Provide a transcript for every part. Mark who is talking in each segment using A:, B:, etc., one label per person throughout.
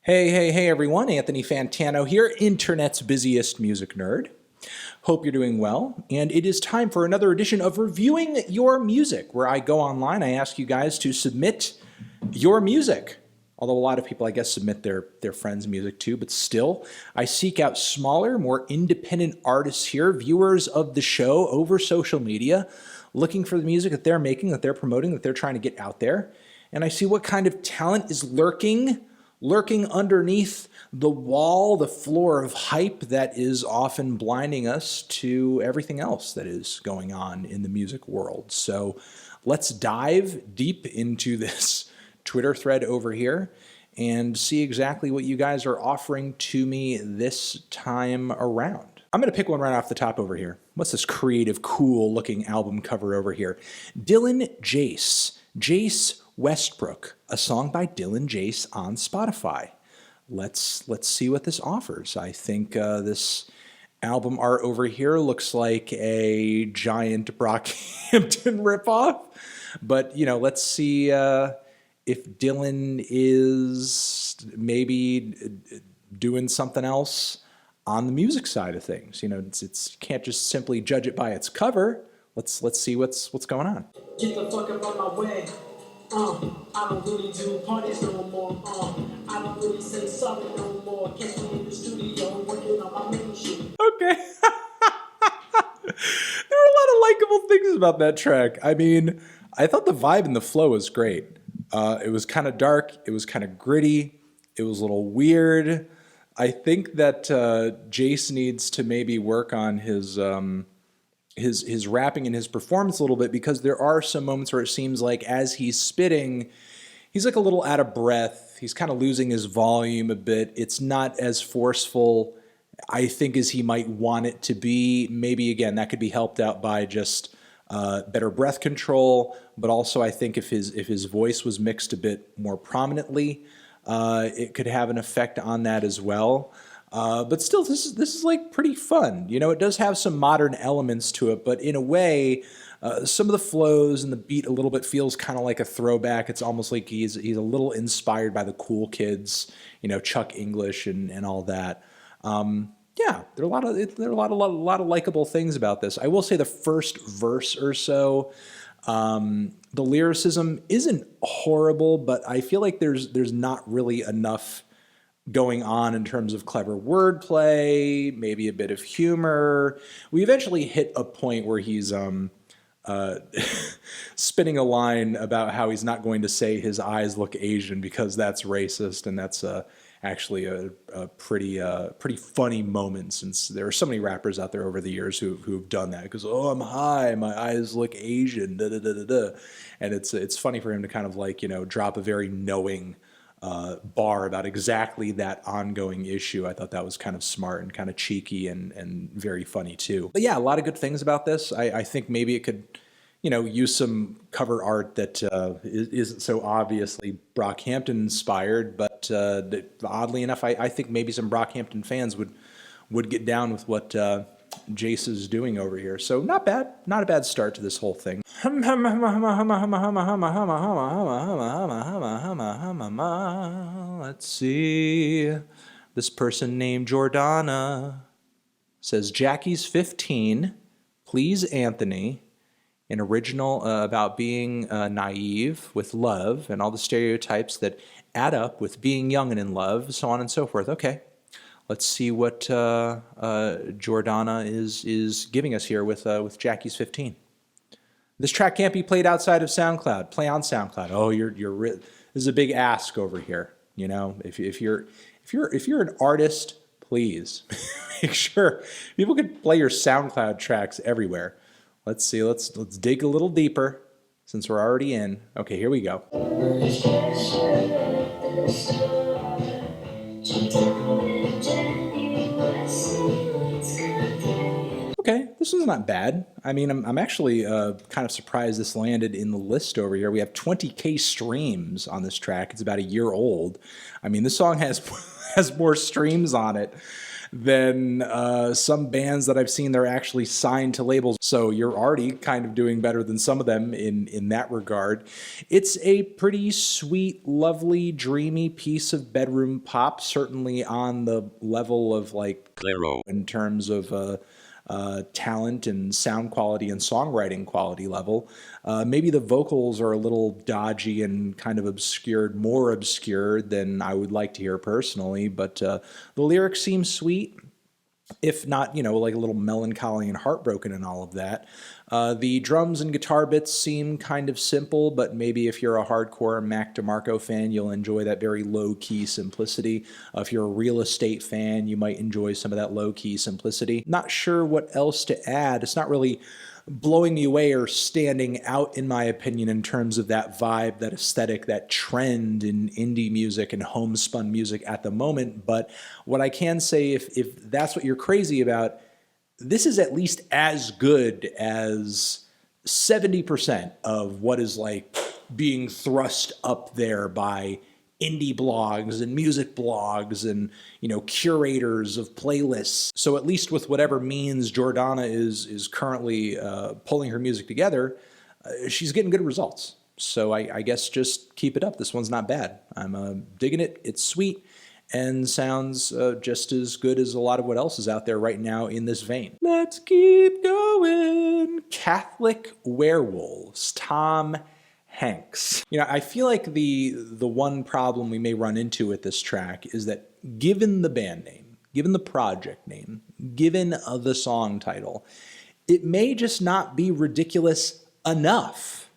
A: Hey everyone, Anthony Fantano here, internet's busiest music nerd. Hope you're doing well, and it is time for another edition of Reviewing Your Music, where I go online, I ask you guys to submit your music. Although a lot of people, I guess, submit their friends' music too, but still, I seek out smaller, more independent artists here, viewers of the show over social media, looking for the music that they're making, that they're promoting, that they're trying to get out there, and I see what kind of talent is lurking underneath the wall, the floor of hype that is often blinding us to everything else that is going on in the music world. So let's dive deep into this Twitter thread over here and see exactly what you guys are offering to me this time around. I'm going to pick one right off the top over here. What's this creative, cool looking album cover over here? Dylan Jase. Jayce Westbrook, a song by Dylan Jase on Spotify. Let's see what this offers. I think this album art over here looks like a giant Brockhampton ripoff, but you know, let's see if Dylan is maybe doing something else on the music side of things. You know, it's can't just simply judge it by its cover. Let's see what's going on.
B: Get the fuck up on my way. I don't really do parties no more. I don't really say sorry no more. Catch me in the studio working on my main shit.
A: Okay. There are a lot of likable things about that track. I mean, I thought the vibe and the flow was great. It was kind of dark. It was kind of gritty. It was a little weird. I think that Jase needs to maybe work on his rapping and his performance a little bit, because there are some moments where it seems like as he's spitting, he's like a little out of breath. He's kind of losing his volume a bit. It's not as forceful, I think, as he might want it to be. Maybe, again, that could be helped out by just better breath control, but also I think if his voice was mixed a bit more prominently, it could have an effect on that as well. But still, this is like pretty fun. You know, it does have some modern elements to it, but in a way, some of the flows and the beat a little bit feels kind of like a throwback. It's almost like he's a little inspired by the cool kids, you know, Chuck English and all that. Yeah, there are a lot of likable things about this. I will say the first verse or so, the lyricism isn't horrible, but I feel like there's not really enough going on in terms of clever wordplay, maybe a bit of humor. We eventually hit a point where he's spinning a line about how he's not going to say his eyes look Asian because that's racist, and that's actually a pretty funny moment, since there are so many rappers out there over the years who've done that. Because, oh, I'm high, my eyes look Asian, da da da da da, and it's funny for him to kind of, like, you know, drop a very knowing bar about exactly that ongoing issue. I thought that was kind of smart and kind of cheeky and very funny too. But yeah, a lot of good things about this. I think maybe it could, you know, use some cover art that isn't so obviously Brockhampton inspired, but oddly enough, I think maybe some Brockhampton fans would get down with what Jase is doing over here. So not bad, not a bad start to this whole thing. Let's see. This person named Jordana says, Jackie's 15, please Anthony, an original about being naive with love and all the stereotypes that add up with being young and in love, so on and so forth. Okay. Let's see what Jordana is giving us here with Jackie's 15. This track can't be played outside of SoundCloud. Play on SoundCloud. Oh, this is a big ask over here. You know, if you're an artist, please make sure people can play your SoundCloud tracks everywhere. Let's see. Let's dig a little deeper since we're already in. Okay, here we go. Okay, this one's not bad. I mean, I'm actually kind of surprised this landed in the list over here. We have 20K streams on this track. It's about a year old. I mean, this song has has more streams on it than some bands that I've seen that are actually signed to labels. So you're already kind of doing better than some of them in that regard. It's a pretty sweet, lovely, dreamy piece of bedroom pop, certainly on the level of like
C: Claro.
A: in terms of talent and sound quality and songwriting quality level. Maybe the vocals are a little dodgy and kind of obscured, more obscured than I would like to hear personally, but the lyrics seem sweet, if not, like a little melancholy and heartbroken and all of that. The drums and guitar bits seem kind of simple, but maybe if you're a hardcore Mac DeMarco fan, you'll enjoy that very low-key simplicity. If you're a Real Estate fan, you might enjoy some of that low-key simplicity. Not sure what else to add. It's not really blowing me away or standing out, in my opinion, in terms of that vibe, that aesthetic, that trend in indie music and homespun music at the moment. But what I can say, if that's what you're crazy about, this is at least as good as 70% of what is like being thrust up there by indie blogs and music blogs and, curators of playlists. So at least with whatever means Jordana is currently pulling her music together, she's getting good results. So I guess just keep it up. This one's not bad. I'm digging it. It's sweet and sounds just as good as a lot of what else is out there right now in this vein. Let's keep going. Catholic Werewolves, Tom Hanks. I feel like the one problem we may run into with this track is that given the band name, given the project name, given the song title, it may just not be ridiculous enough.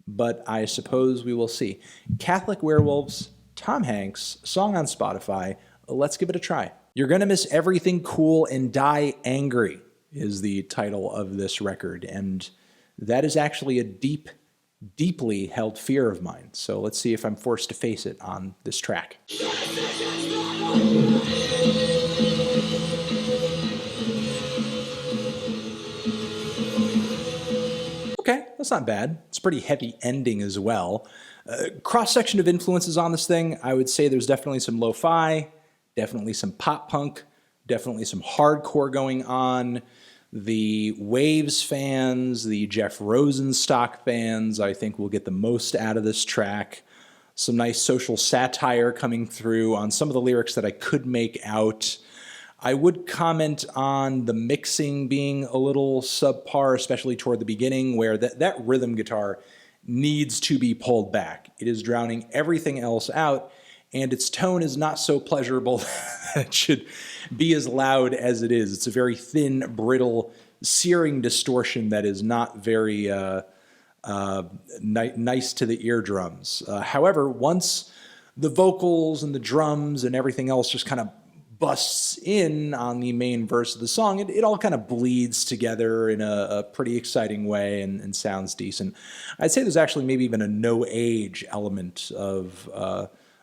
A: But I suppose we will see. Catholic Werewolves, Tom Hanks, song on Spotify. Let's give it a try. You're Gonna Miss Everything Cool and Die Angry is the title of this record. And that is actually a deeply held fear of mine. So let's see if I'm forced to face it on this track. Okay, that's not bad. It's a pretty heavy ending as well. Cross-section of influences on this thing, I would say there's definitely some lo-fi, definitely some pop punk, definitely some hardcore going on. The Waves fans, the Jeff Rosenstock fans, I think will get the most out of this track. Some nice social satire coming through on some of the lyrics that I could make out. I would comment on the mixing being a little subpar, especially toward the beginning, where that rhythm guitar needs to be pulled back. It is drowning everything else out, and its tone is not so pleasurable that it should be as loud as it is. It's a very thin, brittle, searing distortion that is not very nice to the eardrums. However, once the vocals and the drums and everything else just kind of busts in on the main verse of the song, it all kind of bleeds together in a pretty exciting way and sounds decent. I'd say there's actually maybe even a no-age element of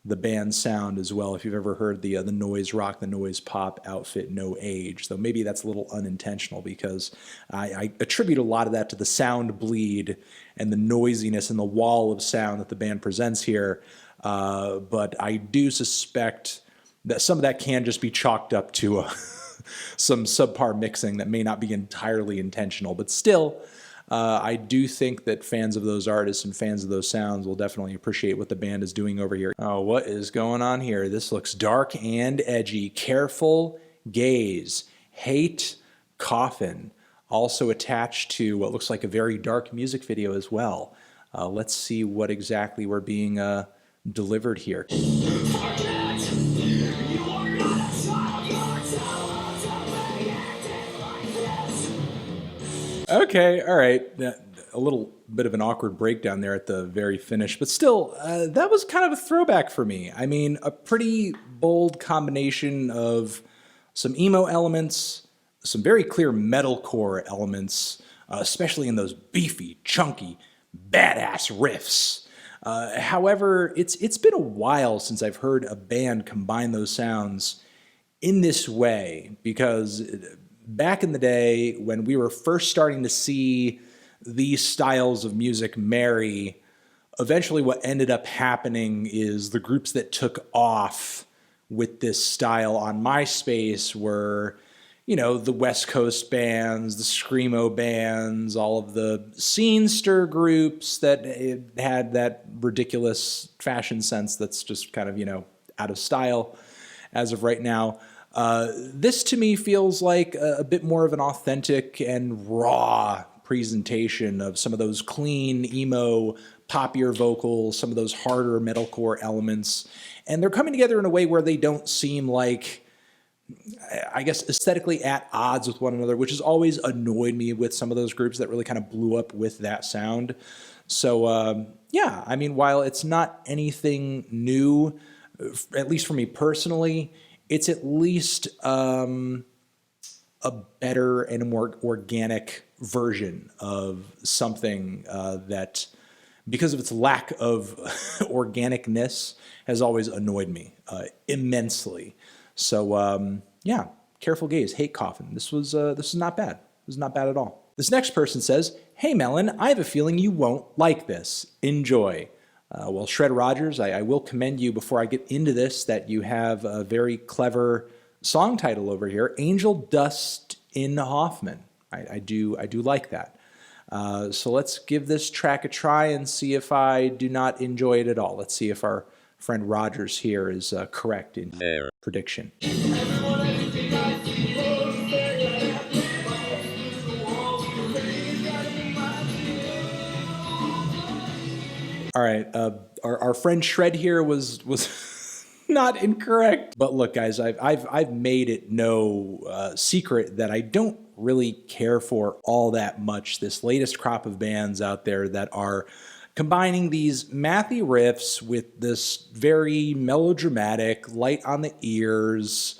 A: the band's sound as well. If you've ever heard the noise rock, the noise pop outfit, No Age, though maybe that's a little unintentional because I attribute a lot of that to the sound bleed and the noisiness and the wall of sound that the band presents here. But I do suspect that some of that can just be chalked up to some subpar mixing that may not be entirely intentional. But still, I do think that fans of those artists and fans of those sounds will definitely appreciate what the band is doing over here. Oh, what is going on here? This looks dark and edgy. Careful Gaze, Hate, Coffin, also attached to what looks like a very dark music video as well. Let's see what exactly we're being delivered here. Okay, all right. A little bit of an awkward breakdown there at the very finish, but still, that was kind of a throwback for me. I mean, a pretty bold combination of some emo elements, some very clear metalcore elements, especially in those beefy, chunky, badass riffs. However, it's been a while since I've heard a band combine those sounds in this way, because back in the day when we were first starting to see these styles of music marry, eventually what ended up happening is the groups that took off with this style on MySpace were, you know, the West Coast bands, the screamo bands, all of the scenester groups that had that ridiculous fashion sense that's just kind of, you know, out of style as of right now. This to me feels like a bit more of an authentic and raw presentation of some of those clean emo poppier vocals, some of those harder metalcore elements, and they're coming together in a way where they don't seem like, I guess, aesthetically at odds with one another, which has always annoyed me with some of those groups that really kind of blew up with that sound. So yeah, I mean, while it's not anything new, at least for me personally, it's at least a better and a more organic version of something that, because of its lack of organicness, has always annoyed me immensely. So yeah, careful gaze, hate Coffin. This was not bad. This is not bad at all. This next person says, "Hey Melon, I have a feeling you won't like this. Enjoy." Well, Shred Rogers, I will commend you before I get into this that you have a very clever song title over here, "Angel Dust in Hoffman." I do like that. So let's give this track a try and see if I do not enjoy it at all. Let's see if our friend Rogers here is correct in their prediction. All right, our friend Shred here was not incorrect. But look, guys, I've made it no secret that I don't really care for all that much this latest crop of bands out there that are combining these mathy riffs with this very melodramatic, light on the ears,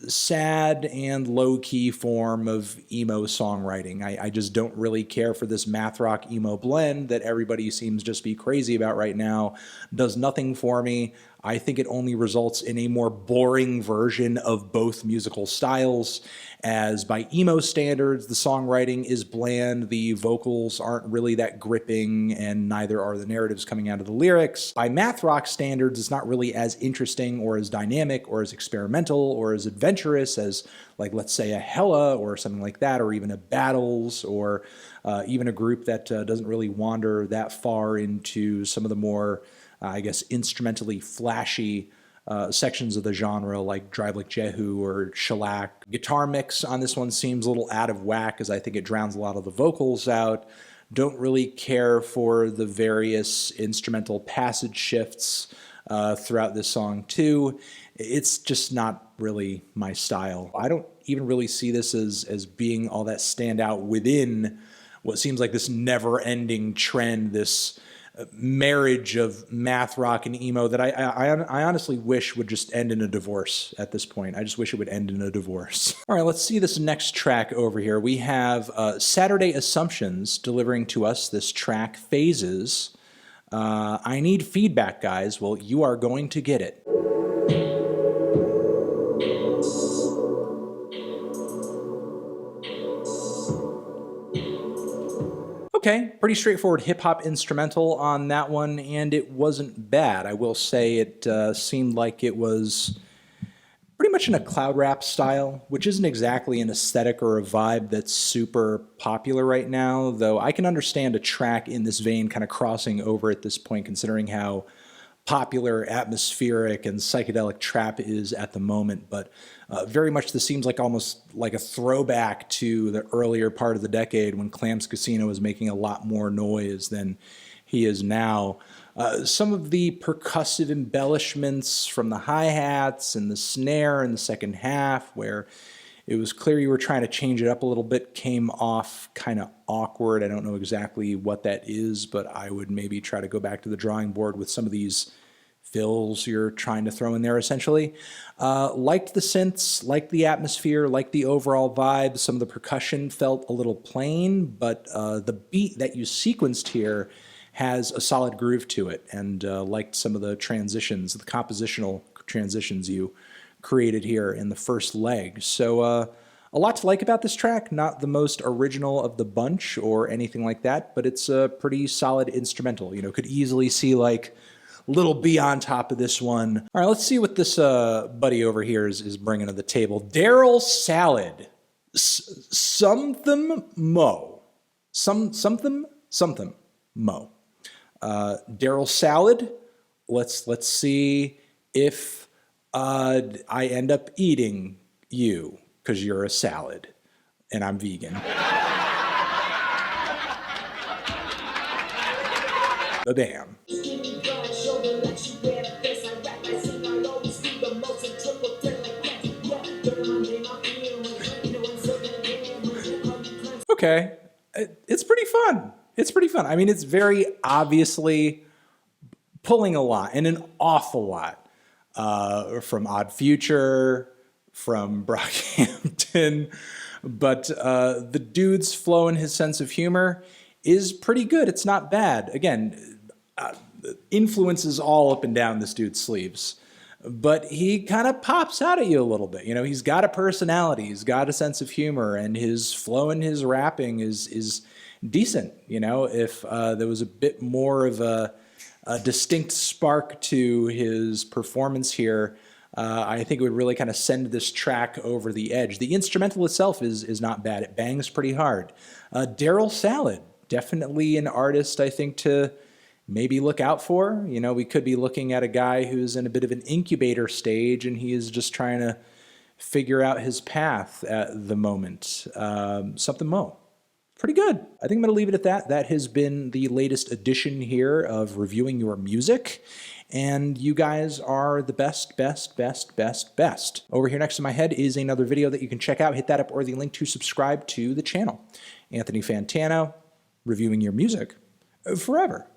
A: sad and low-key form of emo songwriting. I just don't really care for this math rock emo blend that everybody seems just be crazy about right now. Does nothing for me. I think it only results in a more boring version of both musical styles, as by emo standards, the songwriting is bland, the vocals aren't really that gripping, and neither are the narratives coming out of the lyrics. By math rock standards, it's not really as interesting or as dynamic or as experimental or as adventurous as, like, let's say a Hella or something like that, or even a Battles, or even a group that doesn't really wander that far into some of the more, I guess, instrumentally flashy sections of the genre, like Drive Like Jehu or Shellac. Guitar mix on this one seems a little out of whack, as I think it drowns a lot of the vocals out. Don't really care for the various instrumental passage shifts throughout this song too. It's just not really my style. I don't even really see this as being all that standout within what seems like this never-ending trend, this marriage of math rock and emo that I honestly wish would just end in a divorce at this point. I just wish it would end in a divorce. All right, let's see this next track over here. We have Saturday Asumptions delivering to us this track, Phases. I need feedback, guys. Well, you are going to get it. Okay, pretty straightforward hip-hop instrumental on that one, and it wasn't bad. I will say it seemed like it was pretty much in a cloud rap style, which isn't exactly an aesthetic or a vibe that's super popular right now, though I can understand a track in this vein kind of crossing over at this point, considering how popular, atmospheric, and psychedelic trap is at the moment. But very much this seems like almost like a throwback to the earlier part of the decade when Clams Casino was making a lot more noise than he is now. Some of the percussive embellishments from the hi-hats and the snare in the second half, where it was clear you were trying to change it up a little bit, came off kind of awkward. I don't know exactly what that is, but I would maybe try to go back to the drawing board with some of these fills you're trying to throw in there, essentially. Liked the synths, liked the atmosphere, liked the overall vibe. Some of the percussion felt a little plain, but the beat that you sequenced here has a solid groove to it, and liked some of the transitions, the compositional transitions you created here in the first leg. So a lot to like about this track. Not the most original of the bunch or anything like that, but it's a pretty solid instrumental. You know, could easily see like little B on top of this one. All right, let's see what this buddy over here is bringing to the table. Daryl Salad. SUMTHM Mo. SUMTHM Mo. Daryl Salad. Let's see if I end up eating you because you're a salad and I'm vegan. Bam. Okay, it's pretty fun. It's pretty fun. I mean, it's very obviously pulling a lot, and an awful lot, from Odd Future, from Brockhampton, but the dude's flow and his sense of humor is pretty good. It's not bad. Again, influences all up and down this dude's sleeves, but he kind of pops out at you a little bit. You know, he's got a personality, he's got a sense of humor, and his flow and his rapping is decent. You know, if there was a bit more of a distinct spark to his performance here, I think it would really kind of send this track over the edge. The instrumental itself is not bad. It bangs pretty hard. Daryl Salad, definitely an artist I think to maybe look out for. You know, we could be looking at a guy who's in a bit of an incubator stage and he is just trying to figure out his path at the moment. SUMTHM Mo. Pretty good. I think I'm going to leave it at that. That has been the latest edition here of Reviewing Your Music. And you guys are the best. Over here next to my head is another video that you can check out. Hit that up or the link to subscribe to the channel. Anthony Fantano, reviewing your music forever.